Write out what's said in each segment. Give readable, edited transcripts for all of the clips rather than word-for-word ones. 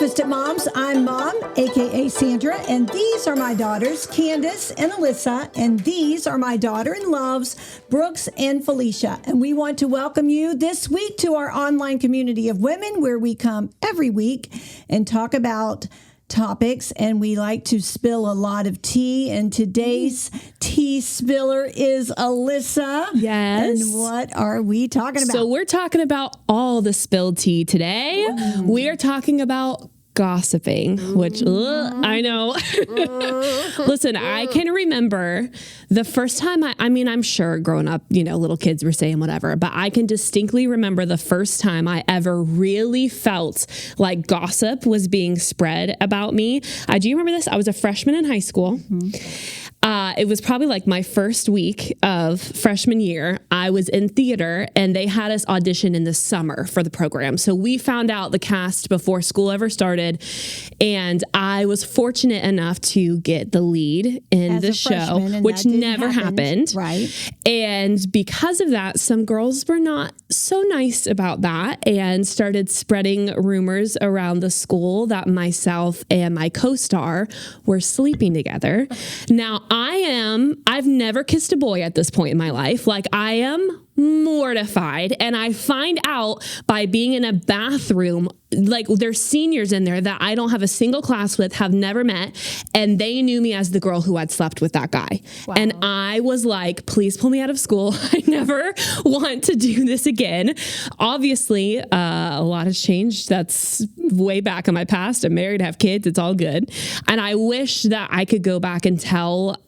Breakfast at Mom's. I'm Mom, aka Sandra, and these are my daughters, Candace and Alyssa, and these are my daughter-in-laws, Brooks and Felisha. And we want to welcome you this week to our online community of women where we come every week and talk about topics, and we like to spill a lot of tea, and today's tea spiller is Alyssa. Yes. And what are we talking about? So we're talking about all the spilled tea today. We are talking about gossiping, which I know. Listen, I can remember the first time I'm sure growing up, little kids were saying whatever, but I can distinctly remember the first time I ever really felt like gossip was being spread about me. Do you remember this? I was a freshman in high school. It was probably like my first week of freshman year. I was in theater and they had us audition in the summer for the program. So we found out the cast before school ever started. And I was fortunate enough to get the lead in the show, which never happened. Right. And because of that, some girls were not so nice about that and started spreading rumors around the school that myself and my co-star were sleeping together. Now, I've never kissed a boy at this point in my life. Like, I am mortified, and I find out by being in a bathroom, like there's seniors in there that I don't have a single class with, have never met, and they knew me as the girl who had slept with that guy. Wow. And I was like, please pull me out of school. I never want to do this again. Obviously, a lot has changed. That's way back in my past. I'm married, have kids. It's all good. And I wish that I could go back and tell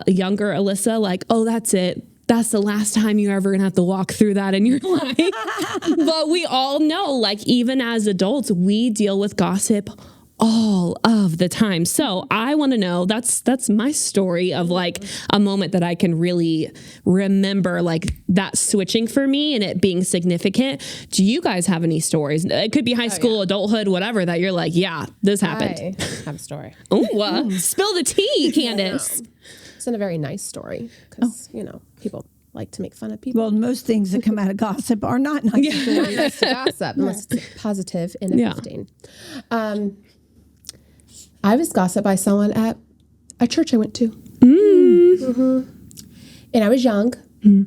younger Alyssa, like, oh, that's it. That's the last time you're ever going to have to walk through that in your life. But we all know, like, even as adults, we deal with gossip all of the time. So I want to know, that's my story of like a moment that I can really remember, like that switching for me and it being significant. Do you guys have any stories? It could be high school, adulthood, whatever, that you're like, yeah, this happened. I have a story. Oh, spill the tea, Candace. It's not a very nice story because, people like to make fun of people. Well, most things that come out of gossip are not nice stories. Nice to gossip, unless it's positive and uplifting. I was gossiped by someone at a church I went to. And I was young. I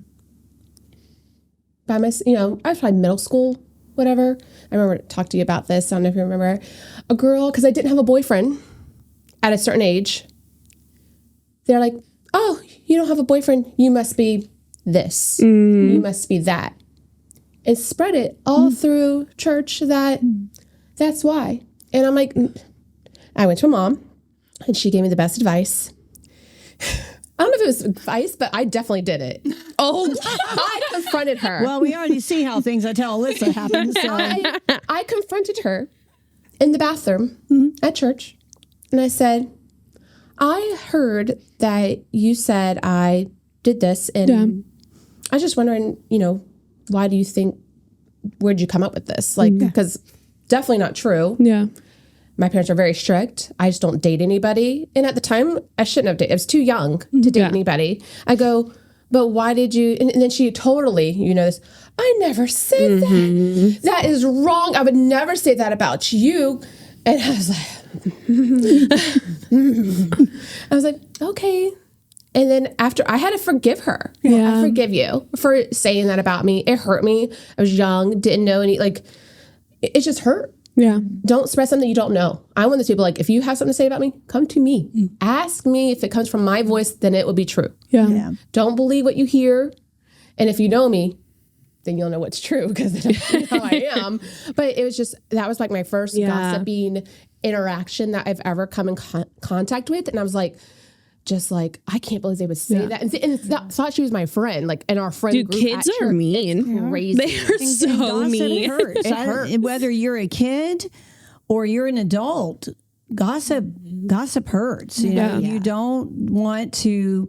was probably middle school, whatever. I remember talking to you about this. I don't know if you remember. A girl, because I didn't have a boyfriend at a certain age. They're like, oh, you don't have a boyfriend. You must be this. You must be that. And spread it all through church that's why. And I'm like, I went to my mom and she gave me the best advice. I don't know if it was advice, but I definitely did it. Oh, I confronted her. Well, we already see how things I tell Alyssa happen. So. I confronted her in the bathroom at church. And I said, I heard that you said I did this, and I was just wondering, why do you think, where'd you come up with this? Like, because definitely not true. Yeah. My parents are very strict. I just don't date anybody. And at the time, I shouldn't have dated. I was too young to date anybody. I go, but why did you? And then she totally, this, I never said that. That is wrong. I would never say that about you. And I was like, okay. And then after, I had to forgive her. I forgive you for saying that about me. It hurt me. I was young, didn't know any, it just hurt. Yeah. Don't spread something you don't know. I'm one of those people, if you have something to say about me, come to me. Ask me. If it comes from my voice, then it will be true. Yeah. Don't believe what you hear. And if you know me, then you'll know what's true because that's how I am. But it was just, that was like my first gossiping interaction that I've ever come in contact with. And I was like, I can't believe they would say that. And thought she was my friend, in our friend group. Dude, kids are mean. It's crazy. They are so mean. It hurts. It hurts. Whether you're a kid or you're an adult, gossip hurts. You don't want to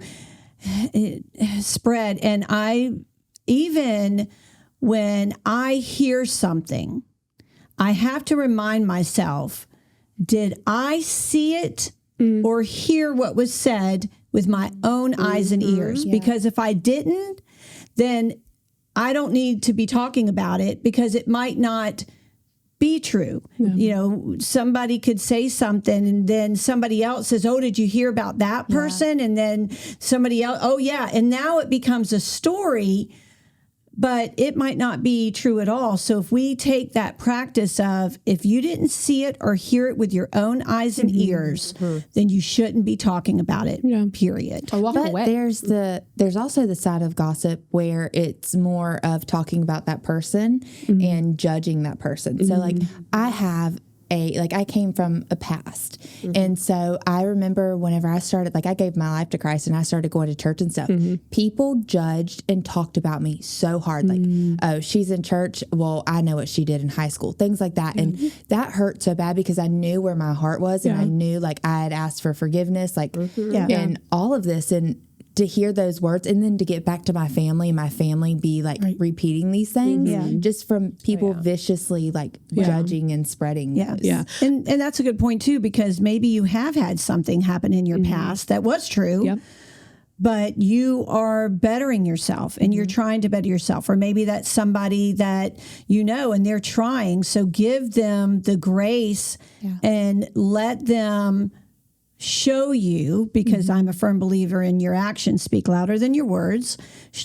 spread. And even when I hear something, I have to remind myself, did I see it or hear what was said with my own eyes and ears? Because if I didn't, then I don't need to be talking about it because it might not be true. You know, somebody could say something and then somebody else says, oh, did you hear about that person? And then somebody else, oh yeah. And now it becomes a story, but it might not be true at all. So if we take that practice of, if you didn't see it or hear it with your own eyes and ears, then you shouldn't be talking about it, period. Or walk But away. there's also the side of gossip where it's more of talking about that person and judging that person. So like I came from a past. And so I remember whenever I started, like I gave my life to Christ and I started going to church and stuff, people judged and talked about me so hard. Like, oh, she's in church. Well, I know what she did in high school, things like that. And that hurt so bad because I knew where my heart was and I knew like I had asked for forgiveness, like, and all of this. And to hear those words and then to get back to my family be like repeating these things just from people viciously like judging and spreading. Yeah. And that's a good point too, because maybe you have had something happen in your past that was true, but you are bettering yourself and you're trying to better yourself. Or maybe that's somebody that you know and they're trying. So give them the grace and let them show you, because I'm a firm believer in your actions speak louder than your words.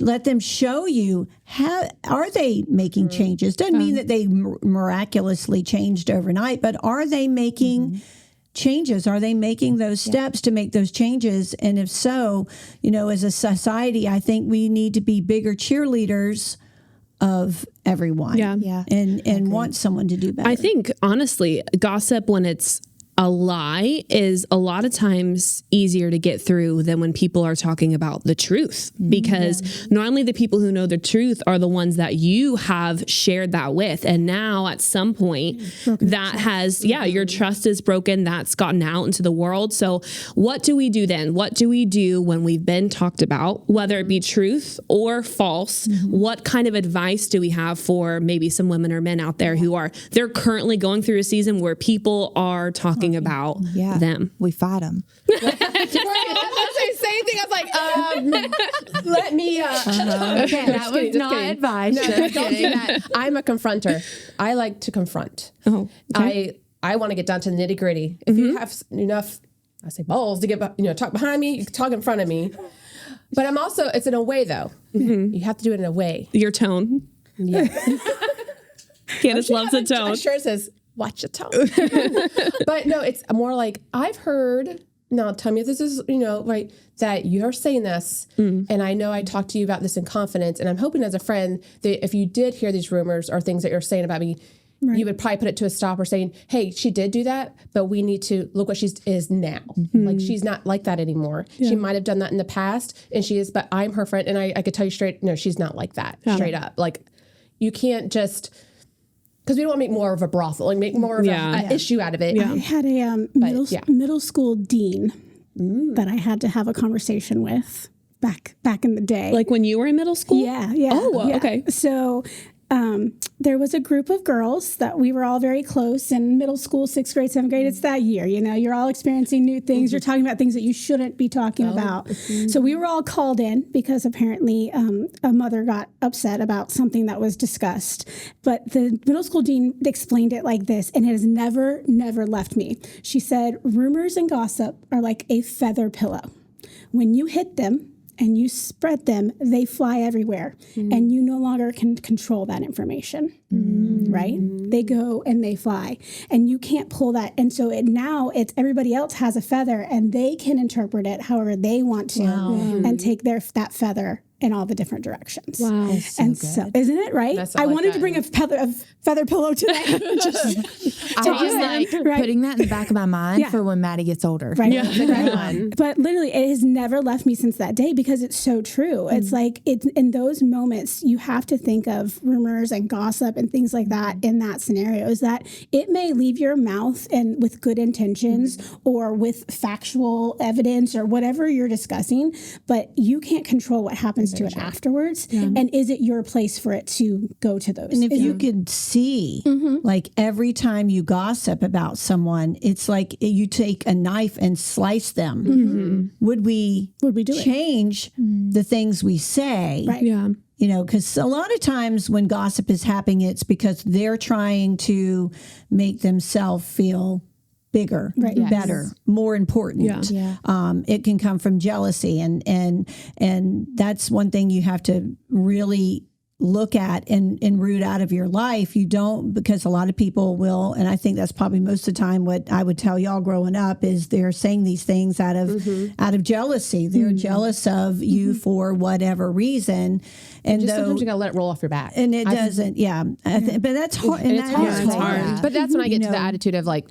Let them show you, how are they making changes? Doesn't mean that they miraculously changed overnight, but are they making changes? Are they making those steps to make those changes? And if so, you know, as a society, I think we need to be bigger cheerleaders of everyone. And want someone to do better. I think, honestly, gossip, when it's a lie, is a lot of times easier to get through than when people are talking about the truth, because normally the people who know the truth are the ones that you have shared that with. And now at some point that has, your trust is broken. That's gotten out into the world. So what do we do then? What do we do when we've been talked about, whether it be truth or false? What kind of advice do we have for maybe some women or men out there who they're currently going through a season where people are talking about them? We fight them. I was saying the same thing. I was like, let me. That was not advice. No, don't do that. I'm a confronter. I like to confront. Oh, okay. I want to get down to the nitty gritty. If you have enough, I say balls to get, talk behind me, you can talk in front of me. But I'm also, it's in a way though. You have to do it in a way. Your tone. Yeah. Candace loves a tone. It sure says, watch your tone. But no, it's more like, I've heard, now tell me if this is, right, that you're saying this, and I know I talked to you about this in confidence, and I'm hoping as a friend that if you did hear these rumors or things that you're saying about me, you would probably put it to a stop or saying, hey, she did do that, but we need to look what she is now. Like, she's not like that anymore. She might have done that in the past, and she is, but I'm her friend, and I could tell you straight, no, she's not like that, straight up. Like, you can't just... Because we don't want to make more of a brothel, like make more of an issue out of it. I had a middle school dean that I had to have a conversation with back in the day. Like when you were in middle school? Yeah. Oh, okay. So there was a group of girls that we were all very close in middle school, 6th grade, 7th grade. It's that year, you're all experiencing new things. You're talking about things that you shouldn't be talking about. So we were all called in because apparently a mother got upset about something that was discussed. But the middle school dean explained it like this, and it has never left me. She said, rumors and gossip are like a feather pillow. When you hit them, and you spread them, they fly everywhere. And you no longer can control that information, right? They go and they fly. And you can't pull that. And so now it's everybody else has a feather and they can interpret it however they want to and take that feather in all the different directions. Wow. So isn't it right? I wanted to bring a feather pillow today. I was like putting that in the back of my mind for when Maddie gets older. Right. But literally, it has never left me since that day because it's so true. It's like in those moments, you have to think of rumors and gossip and things like that in that scenario. Is that it may leave your mouth and with good intentions or with factual evidence or whatever you're discussing, but you can't control what happens to it afterwards. And is it your place for it to go to those? And if you could see, like every time you gossip about someone, it's like you take a knife and slice them. Would we do change the things we say? Right. Yeah. you know, because a lot of times when gossip is happening, it's because they're trying to make themselves feel bigger, better, more important. It can come from jealousy, and that's one thing you have to really look at and root out of your life. You don't, because a lot of people will, and I think that's probably most of the time what I would tell y'all growing up is they're saying these things out of jealousy. They're jealous of you for whatever reason. And sometimes you gotta let it roll off your back. And it doesn't, but that's hard. And it's hard. But that's when I get to the attitude of like,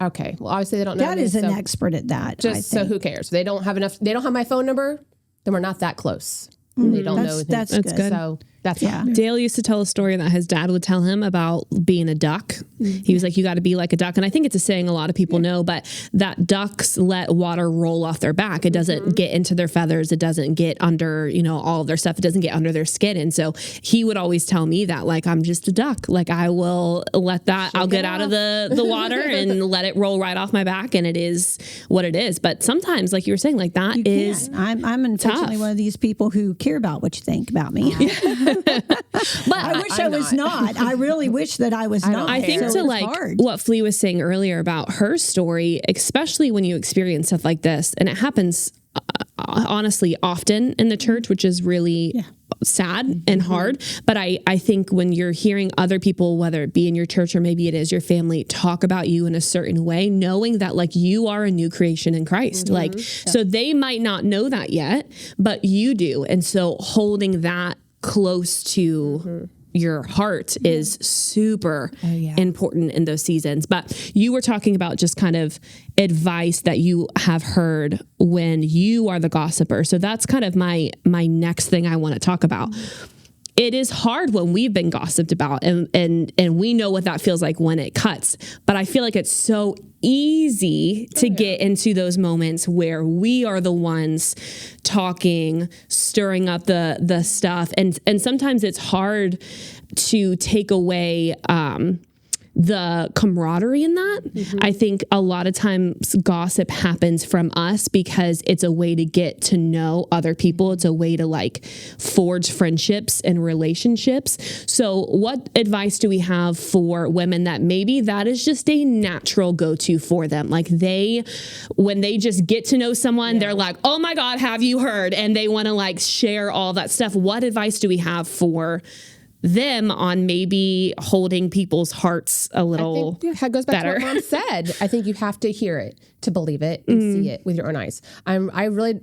okay, well, obviously they don't know. God is an expert at that. So who cares? They don't have enough. They don't have my phone number. Then we're not that close. They don't know. That's good. So that's Dale used to tell a story that his dad would tell him about being a duck. He was like, you got to be like a duck. And I think it's a saying a lot of people know, but that ducks let water roll off their back. It doesn't get into their feathers. It doesn't get under, all of their stuff. It doesn't get under their skin. And so he would always tell me that, like, I'm just a duck. Like, I will let that, I'll get out of the water and let it roll right off my back. And it is what it is. But sometimes, like you were saying, like that is I'm unfortunately one of these people who care about what you think about me. But I wish I was not. I really wish that I was not. I think hard. What Flea was saying earlier about her story, especially when you experience stuff like this, and it happens honestly often in the church, which is really sad and hard. But I think when you're hearing other people, whether it be in your church or maybe it is your family, talk about you in a certain way, knowing that like you are a new creation in Christ, so they might not know that yet, but you do. And so holding that close to your heart is super important in those seasons. But you were talking about just kind of advice that you have heard when you are the gossiper. So that's kind of my next thing I want to talk about. It is hard when we've been gossiped about and we know what that feels like when it cuts. But I feel like it's so easy to get into those moments where we are the ones talking, stirring up the stuff. And sometimes it's hard to take away the camaraderie in that. I think a lot of times gossip happens from us because it's a way to get to know other people. It's a way to like forge friendships and relationships. So what advice do we have for women that maybe that is just a natural go-to for them? Like when they just get to know someone, they're like, oh my God, have you heard? And they want to like share all that stuff. What advice do we have for them on maybe holding people's hearts a little it goes back better? to what Mom said. I think you have to hear it to believe it and see it with your own eyes. I'm really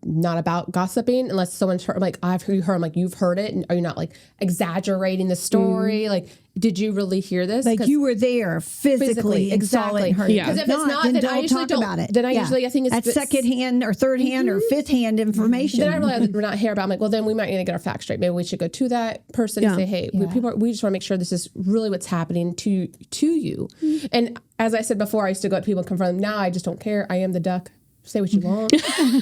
not about gossiping unless someone's heard, like, I've heard, I'm like, you've heard it. And are you not like exaggerating the story? Like, did you really hear this? Like you were there physically exactly. Because if it's not, then I usually don't about it. Then I usually, I think it's second hand or third hand or fifth hand information. Then I realize we're not here about, I'm like, well, then we might need to get our facts straight. Maybe we should go to that person and say, hey, we just want to make sure this is really what's happening to you. And as I said before, I used to go to people and confront them. Now I just don't care. I am the duck. Say what you want.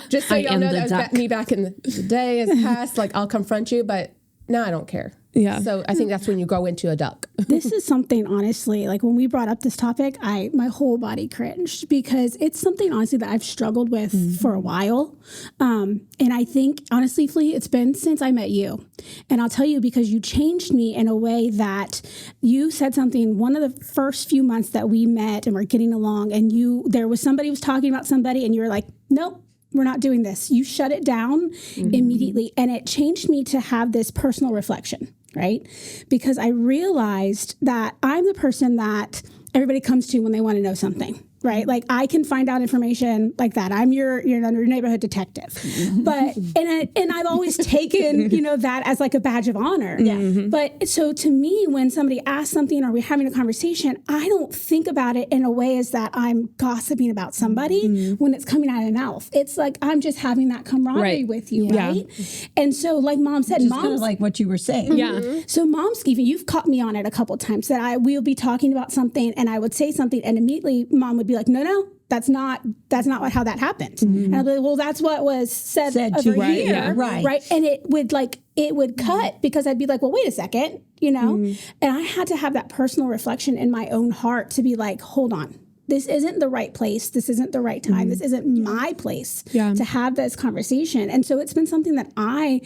Just so y'all know that was me back in the day as past. Like, I'll confront you, but now I don't care. Yeah. So I think that's when you grow into a duck. This is something, honestly, like when we brought up this topic, my whole body cringed because it's something, honestly, that I've struggled with for a while. And I think, honestly, Flea, it's been since I met you. And I'll tell you, because you changed me in a way that you said something one of the first few months that we met and we're getting along, and there was somebody who was talking about somebody and you were like, nope, we're not doing this. You shut it down immediately. And it changed me to have this personal reflection, right? Because I realized that I'm the person that everybody comes to when they want to know something, right? Like, I can find out information like that. I'm your neighborhood detective. But, and I've always taken, that as like a badge of honor. Yeah. But so to me, when somebody asks something or we're having a conversation, I don't think about it in a way as that I'm gossiping about somebody when it's coming out of my mouth. It's like, I'm just having that camaraderie with you, right? And so like Mom said, Mom's kind of like what you were saying. Yeah. So Mom's, even you've caught me on it a couple of times that we'll be talking about something and I would say something and immediately Mom would be like, no, that's not how that happened. And I'd be like, well, that's what was said over here. Right. And it would cut because I'd be like, well, wait a second, and I had to have that personal reflection in my own heart to be like, hold on, this isn't the right place. This isn't the right time. This isn't my place to have this conversation. And so it's been something that I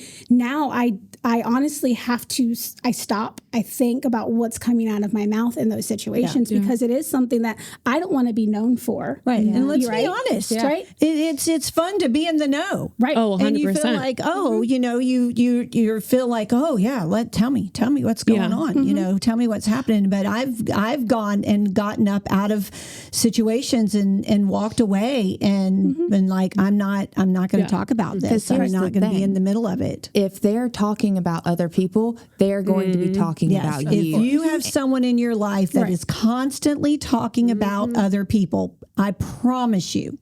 honestly have to, I stop, I think about what's coming out of my mouth in those situations because it is something that I don't want to be known for. Right. And let's be honest, right? It's fun to be in the know. Right. Oh, 100%. And you feel like, you know, you feel like, oh yeah, tell me what's going on, you know, tell me what's happening. But I've gone and gotten up out of situations and walked away and been like, I'm not going to talk about this. I'm not going to be in the middle of it. If they're talking about other people, they're going to be talking about you. If you have someone in your life that is constantly talking about other people, I promise you,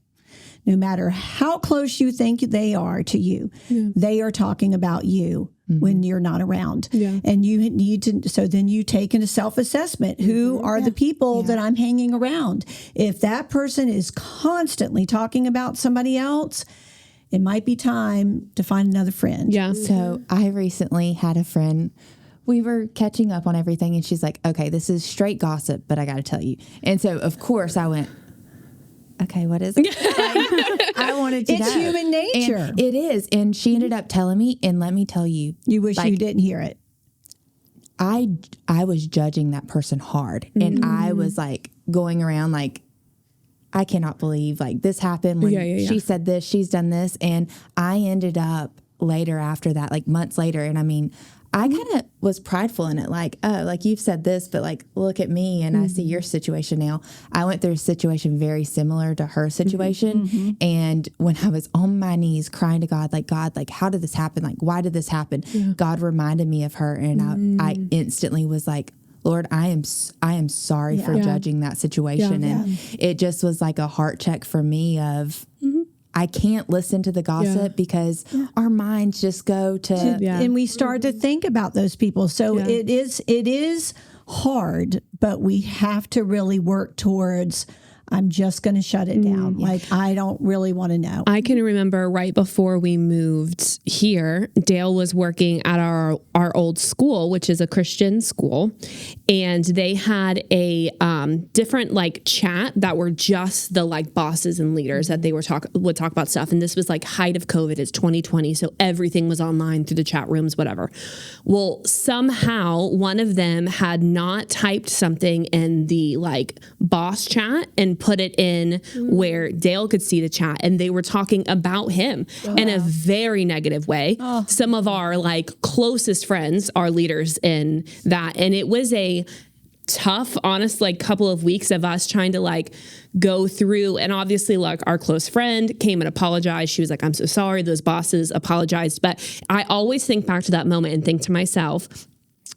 no matter how close you think they are to you, they are talking about you when you're not around. And you need to, so then you take into self-assessment. Who are the people that I'm hanging around? If that person is constantly talking about somebody else, it might be time to find another friend. Yeah. So I recently had a friend, we were catching up on everything, and she's like, okay, this is straight gossip, but I got to tell you. And so, of course, I went, okay, what is it? I wanted to know. It's human nature. And it is. And she ended up telling me, and let me tell you. You wish you didn't hear it. I was judging that person hard. And I was like going around like, I cannot believe like this happened when she said this, she's done this. And I ended up later after that, like months later. And I mean, I kind of was prideful in it. Like, oh, like you've said this, but like, look at me and I see your situation now. I went through a situation very similar to her situation. And when I was on my knees crying to God, like, how did this happen? Like, why did this happen? God reminded me of her. And I instantly was like, Lord, I am sorry for judging that situation. And it just was like a heart check for me of, I can't listen to the gossip because our minds just go to and we start to think about those people. So it is hard, but we have to really work towards, I'm just going to shut it down. Like, I don't really want to know. I can remember right before we moved here, Dale was working at our old school, which is a Christian school. And they had a different like chat that were just the like bosses and leaders that they would talk about stuff. And this was like height of COVID. It's 2020. So everything was online through the chat rooms, whatever. Well, somehow one of them had not typed something in the like boss chat and put it in where Dale could see the chat, and they were talking about him in a very negative way. Some of our like closest friends are leaders in that, and it was a tough, honest, like couple of weeks of us trying to like go through. And obviously, like our close friend came and apologized. She was like, I'm so sorry. Those bosses apologized. But I always think back to that moment and think to myself,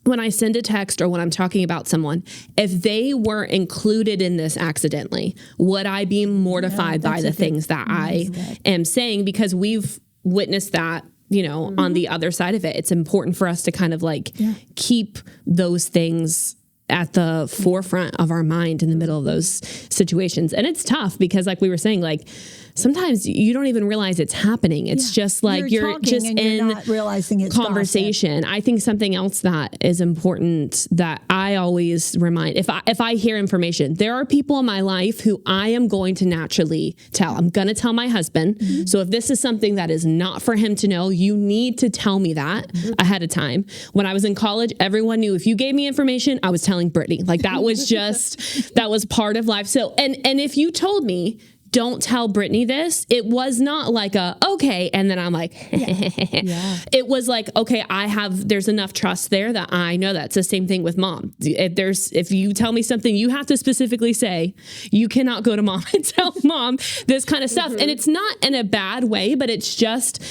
when I send a text or when I'm talking about someone, if they were included in this accidentally, would I be mortified by the things that I am saying? Because we've witnessed that, you know, on the other side of it. It's important for us to kind of like keep those things at the forefront of our mind in the middle of those situations. And it's tough because like we were saying, like sometimes you don't even realize it's happening. It's just like you're just in not realizing it's conversation. Gossip. I think something else that is important that I always remind, if I hear information, there are people in my life who I am going to naturally tell. I'm going to tell my husband. So if this is something that is not for him to know, you need to tell me that ahead of time. When I was in college, everyone knew if you gave me information, I was telling Brittany. Like that was just, that was part of life. So, and if you told me, don't tell Brittany this, it was not like okay. And then I'm like, It was like, okay, there's enough trust there that I know that's the same thing with mom. If you tell me something, you have to specifically say, you cannot go to mom and tell mom this kind of stuff. And it's not in a bad way, but it's just,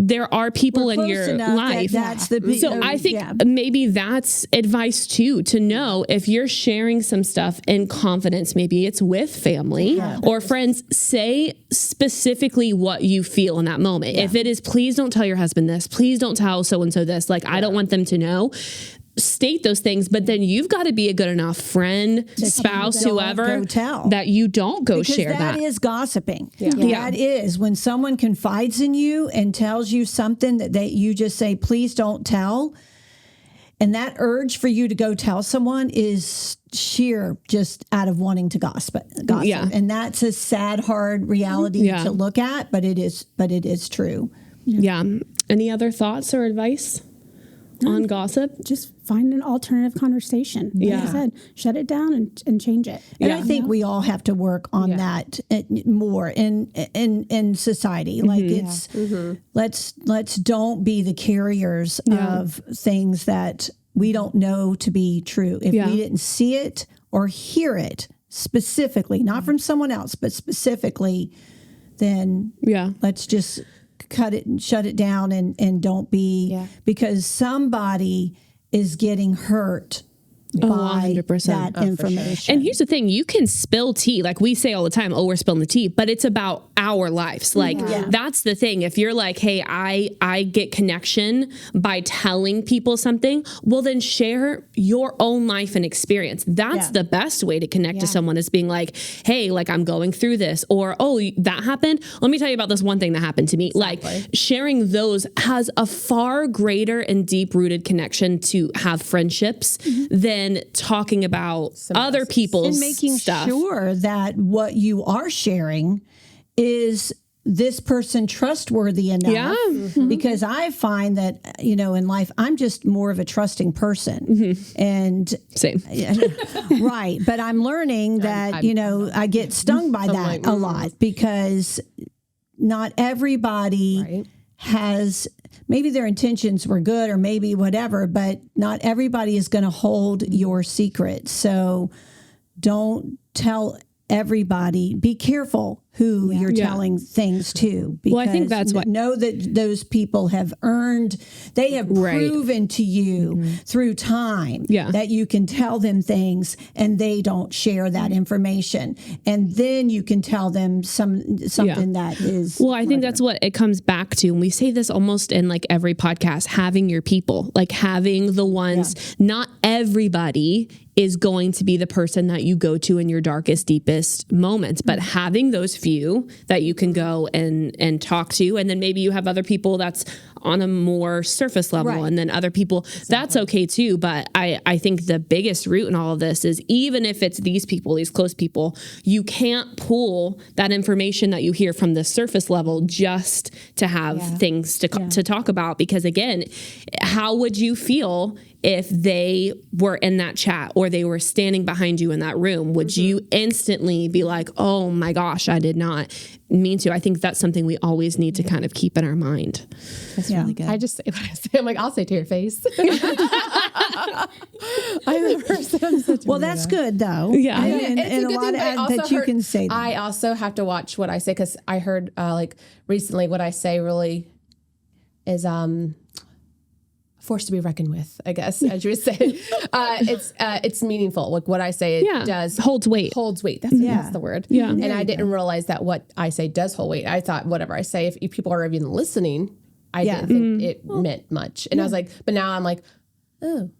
there are people in your life. So I think maybe that's advice too, to know if you're sharing some stuff in confidence, maybe it's with family or friends, say specifically what you feel in that moment. If it is, please don't tell your husband this, please don't tell so-and-so this, like, I don't want them to know. State those things, but then you've got to be a good enough friend, spouse, whoever, that you don't go share that. That is gossiping. That is when someone confides in you and tells you something that you just say, please don't tell. And that urge for you to go tell someone is sheer just out of wanting to gossip. Yeah. And that's a sad, hard reality to look at, but it is true. Yeah. Any other thoughts or advice on gossip? Just find an alternative conversation. Like I said, shut it down and change it. And I think we all have to work on that more in society. Like it's let's don't be the carriers of things that we don't know to be true. If we didn't see it or hear it specifically, not from someone else, but specifically, then let's just cut it and shut it down and don't be, because somebody is getting hurt by 100%. that information. And here's the thing, you can spill tea. Like we say all the time, we're spilling the tea, but it's about our lives. Like that's the thing. If you're like, hey, I get connection by telling people something, well then share your own life and experience. That's the best way to connect to someone, is being like, hey, like I'm going through this, or, oh, that happened. Let me tell you about this one thing that happened to me. Like sharing those has a far greater and deep rooted connection to have friendships than talking about other people's and making stuff. sure that what you are sharing is this person trustworthy enough. Because I find that, in life, I'm just more of a trusting person. And Same. right. But I'm learning that, I get stung by that a lot, because not everybody has, maybe their intentions were good or maybe whatever, but not everybody is going to hold your secret. So don't tell everybody. Be careful who you're telling things to. Because well, I think that's what, know that those people have they have proven to you through time that you can tell them things and they don't share that information. And then you can tell them something that is. Well, I think that's what it comes back to. And we say this almost in like every podcast, having your people, like having the ones, not everybody is going to be the person that you go to in your darkest, deepest moments, but having those few that you can go and talk to. And then maybe you have other people that's on a more surface level, and then other people, that's okay too. But I think the biggest root in all of this is, even if it's these people, these close people, you can't pull that information that you hear from the surface level just to have things to talk about. Because again, how would you feel if they were in that chat or they were standing behind you in that room? Would you instantly be like, oh my gosh, I did not mean to? I think that's something we always need to kind of keep in our mind. That's really good. I just say what I say. I'm like, I'll say to your face. I'm the person. Well, that's good though. Yeah. And a lot that you can say that. I also have to watch what I say, because I heard like recently what I say really is force to be reckoned with, I guess, as you would say. It's meaningful. Like what I say, it does holds weight. Holds weight. That's the word. Yeah. And I didn't realize that what I say does hold weight. I thought whatever I say, if people are even listening, I didn't think it meant much. And I was like, but now I'm like, oh.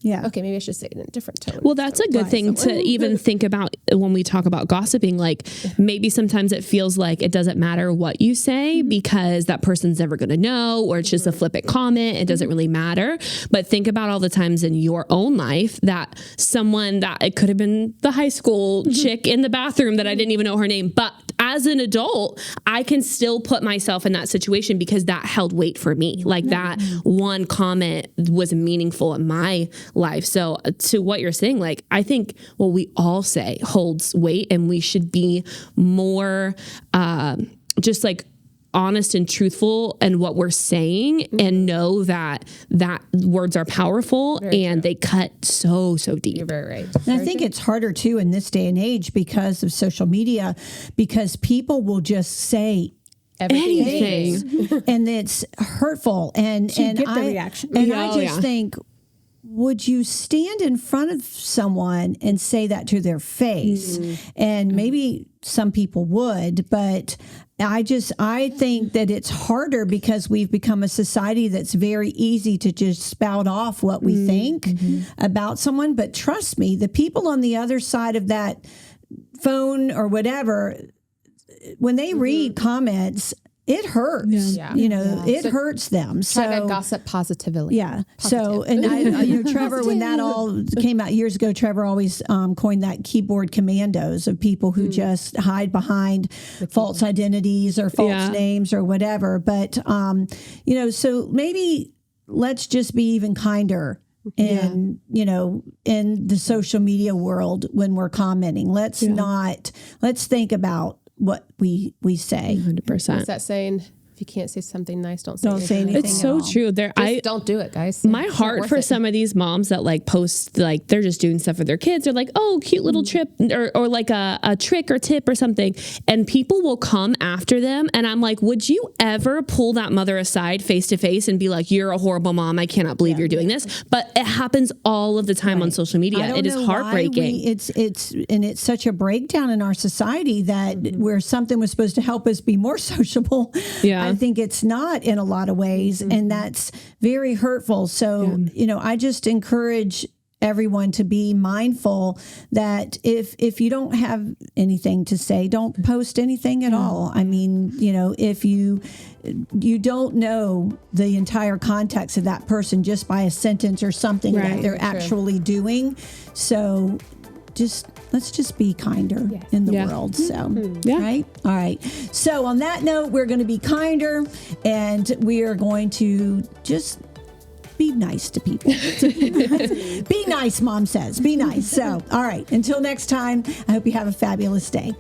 Yeah. Okay, maybe I should say it in a different tone. Well, that's a good thing to even think about when we talk about gossiping. Like maybe sometimes it feels like it doesn't matter what you say because that person's never going to know, or it's just a flippant comment. It doesn't really matter. But think about all the times in your own life that someone, that it could have been the high school chick in the bathroom that I didn't even know her name. But as an adult, I can still put myself in that situation because that held weight for me. Like that one comment was meaningful in my life. So to what you're saying, like, I think what we all say holds weight, and we should be more just like honest and truthful in what we're saying, and know that words are powerful and they cut so deep. You're very right. And I think it's harder too in this day and age because of social media, because people will just say anything and it's hurtful, and get the reaction. And I just think, would you stand in front of someone and say that to their face? And maybe some people would, but I think that it's harder because we've become a society that's very easy to just spout off what we think about someone. But trust me, the people on the other side of that phone or whatever, when they read comments, it hurts. Yeah. You know, it So hurts them. Try to So gossip positively. yeah. So, and Trevor, when that all came out years ago, Trevor always coined that keyboard commandos of people who just hide behind false identities or false names or whatever. But, so maybe let's just be even kinder in the social media world when we're commenting. Let's think about what we say. 100%. What's that saying? If you can't say something nice, don't say anything. It's so true. Just don't do it, guys. My heart for some of these moms that like post, like they're just doing stuff with their kids. They're like, oh, cute little trip or like a trick or tip or something. And people will come after them. And I'm like, would you ever pull that mother aside face to face and be like, you're a horrible mom. I cannot believe you're doing this. But it happens all of the time on social media. It is heartbreaking. It's such a breakdown in our society that where something was supposed to help us be more sociable. Yeah. I think it's not in a lot of ways, and that's very hurtful. So, I just encourage everyone to be mindful that if you don't have anything to say, don't post anything at all. I mean, if you don't know the entire context of that person just by a sentence or something that they're actually doing. So let's just be kinder in the world. So, right? All right. So on that note, we're going to be kinder, and we are going to just be nice to people. Be nice, Mom says. Be nice. So, all right. Until next time, I hope you have a fabulous day.